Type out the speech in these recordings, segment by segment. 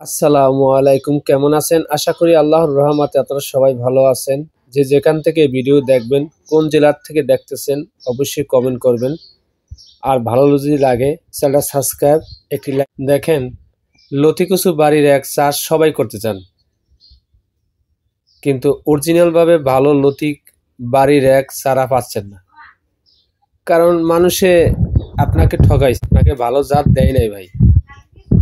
আসসালামু আলাইকুম, কেমন আছেন? আশা করি আল্লাহর রহমতে আপনারা সবাই ভালো আছেন। যে যেখান থেকে ভিডিও দেখবেন, কোন জেলার থেকে দেখতেছেন অবশ্যই কমেন্ট করবেন। আর ভালো যদি লাগে চ্যানেলটা সাবস্ক্রাইব, একটি লাইক। দেখেন, লতিকুচু বাড়ির এক চাষ সবাই করতে চান, কিন্তু অরিজিনালভাবে ভালো লতি বাড়ির এক চারা পাচ্ছেন না। কারণ মানুষে আপনাকে ঠকাইছে, আপনাকে ভালো জাত দেয় নাই ভাই।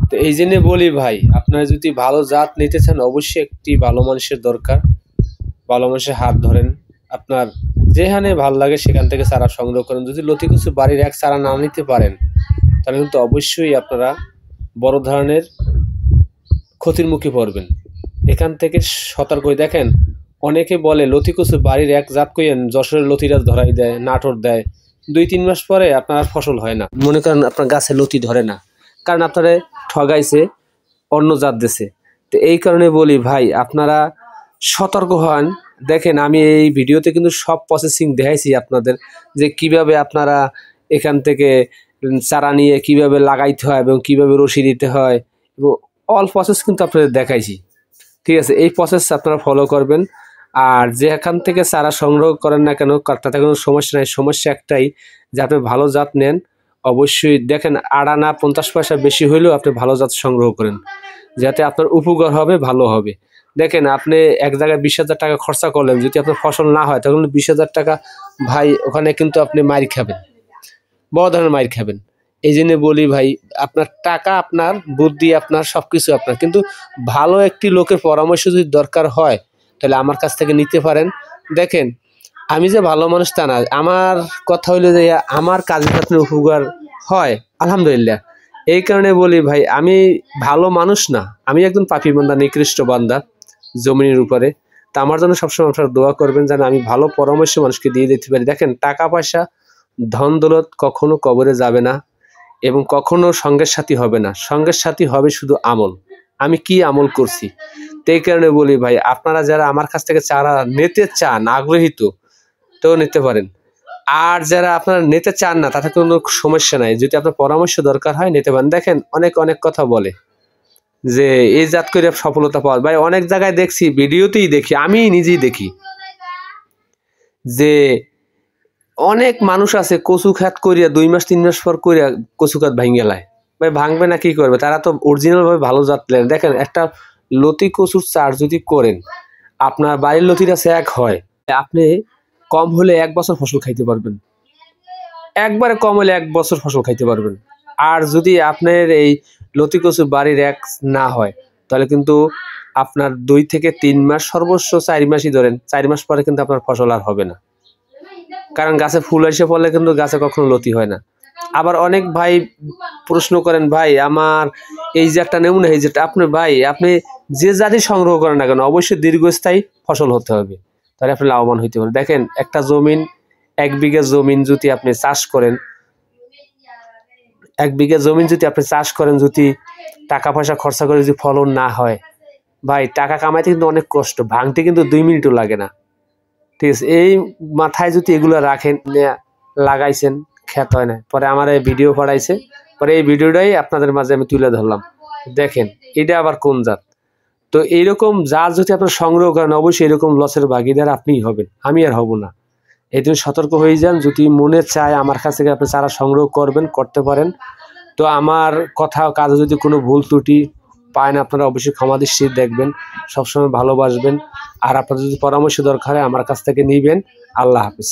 তো এই জন্য বলি ভাই, আপনারা যদি ভালো জাত নিতে চান অবশ্যই একটি ভালো মানুষের দরকার। ভালো মানুষের হাত ধরেন, আপনার যেখানে ভালো লাগে সেখান থেকে চারা সংগ্রহ করেন। যদি লতিকুচু বাড়ির এক চারা না নিতে পারেন তাহলে কিন্তু অবশ্যই আপনারা বড় ধরনের ক্ষতির মুখে পড়বেন। এখান থেকে সতর্ক হয়ে দেখেন, অনেকে বলে লতিকুচু বাড়ির এক জাত কইয়েন, যশোরের লতিরা ধরাই দেয়, নাটোর দেয়, 2-3 মাস পরে আপনার ফসল হয় না। মনে করেন আপনার গাছে লতি ধরে না, কারণ আপনারা ঠগাইছে, অন্য জাত দিছে। তো এই কারণে বলি ভাই, আপনারা সতর্ক হন। দেখেন, আমি এই ভিডিওতে কিন্তু সব প্রসেসিং দেখাইছি আপনাদের, যে কিভাবে আপনারা এখান থেকে চারা নিয়ে কিভাবে লাগাইতে হয় এবং কিভাবে রশি দিতে হয়, এবং অল প্রসেস কিন্তু আপনাদের দেখাইছি। ঠিক আছে, এই প্রসেস আপনারা ফলো করবেন। আর যেখান থেকে চারা সংগ্রহ করেন না কেন, তাতে কোনো সমস্যা নাই। সমস্যা একটাই, যে আপনি ভালো জাত নেন। অবশ্যই দেখেন, আড়ানা 50 পয়সা বেশি হইলেও আপনি ভালো জাত সংগ্রহ করেন, যাতে আপনার উপকার হবে, ভালো হবে। দেখেন, আপনি এক জায়গায় 20,000 টাকা খরচা করলেন, যদি আপনার ফসল না হয় তখন 20,000 টাকা ভাই, ওখানে কিন্তু আপনি মাইর খাবেন, বড় ধরনের মাইর খাবেন। এই জন্য বলি ভাই, আপনার টাকা আপনার, বুদ্ধি আপনার, সব কিছু আপনার, কিন্তু ভালো একটি লোকের পরামর্শ যদি দরকার হয় তাহলে আমার কাছ থেকে নিতে পারেন। দেখেন, আমি যে ভালো মানুষ তা না, আমার কথা হইলো যে আমার কাজে আপনার উপকার হয়, আলহামদুলিল্লাহ। এই কারণে বলি ভাই, আমি ভালো মানুষ না, আমি একজন পাপী বান্দা, নিকৃষ্ট বান্দা জমিনের উপরে। তা আমার জন্য সবসময় আপনারা দোয়া করবেন, যেন আমি ভালো পরামর্শ মানুষকে দিয়ে দিতে পারি। দেখেন, টাকা পয়সা, ধন দৌলত কখনো কবরে যাবে না, এবং কখনো সঙ্গের সাথী হবে না। সঙ্গের সাথী হবে শুধু আমল, আমি কি আমল করছি। তো এই কারণে বলি ভাই, আপনারা যারা আমার কাছ থেকে চারা নিতে চান, আগ্রহীত, তো নিতে পারেন। আর যারা আপনারা নিতে চান না, তাতে কোনো সমস্যা নাই, যদি আপনার পরামর্শ দরকার হয় নিতে পারেন। দেখেন, অনেক কথা বলে যে এই জাত করে সফলতা পাওয়া ভাই, অনেক জায়গায় দেখছি, ভিডিওতেই দেখি, আমি নিজেই দেখি, যে অনেক মানুষ আছে কচু খাত করিয়া 2-3 মাস পর করিয়া কচু খাত ভাঙ্গে লায়। ভাই, ভাঙবে না, কি করবে? তারা তো অরিজিনাল ভাবে ভালো জাত নেন। দেখেন, একটা লতি কচুর চাষ যদি করেন, আপনার বাড়ির লতিটা এক হয়, আপনি কম হলে 1 বছর ফসল খাইতে পারবেন, একবারে কম হলে 1 বছর ফসল খাইতে পারবেন। আর যদি আপনার এই লতি কচু বাড়ির এক না হয়, তাহলে কিন্তু আপনার 2 থেকে 3 মাস, সর্বোচ্চ 4 মাসই ধরেন, 4 মাস পরে কিন্তু আপনার ফসল আর হবে না। কারণ গাছে ফুল এসে পড়লে কিন্তু গাছে কখনো লতি হয় না। আবার অনেক ভাই প্রশ্ন করেন, ভাই আমার এই যে একটা নমুনা, এই যেটা আপনি ভাই, আপনি যে জাতি সংগ্রহ করেন না কেন, অবশ্যই দীর্ঘস্থায়ী ফসল হতে হবে, তাহলে আপনি লাভবান হইতে পারেন। দেখেন, একটা জমিন, 1 বিঘা জমিন যদি আপনি চাষ করেন, 1 বিঘা জমিন যদি আপনি চাষ করেন, যদি টাকা পয়সা খরচা করে যদি ফলন না হয়, ভাই টাকা কামাইতে কিন্তু অনেক কষ্ট, ভাঙতে কিন্তু 2 মিনিটও লাগে না। ঠিক আছে, এই মাথায় যদি এগুলো রাখেন, লাগাইছেন, ক্ষেত হয় না, পরে আমার এই ভিডিও পড়াইছে, পরে এই ভিডিওটাই আপনাদের মাঝে আমি তুলে ধরলাম। দেখেন, এটা আবার কোন জাত। তো এইরকম জাত যদি আপনার সংগ্রহ করেন, অবশ্যই এরকম লসের ভাগিদার আপনিই হবেন, আমি আর হব না। এই জন্য সতর্ক হয়ে যান। যদি মনে চায় আমার কাছ থেকে আপনি চারা সংগ্রহ করবেন, করতে পারেন। তো আমার কথা কাজে যদি কোনো ভুল ত্রুটি পায় না, আপনারা অবশ্যই ক্ষমা দৃষ্টিতে দেখবেন, সবসময় ভালোবাসবেন। আর আপনাদের যদি পরামর্শ দরকার হয় আমার কাছ থেকে নিবেন। আল্লাহ হাফেজ।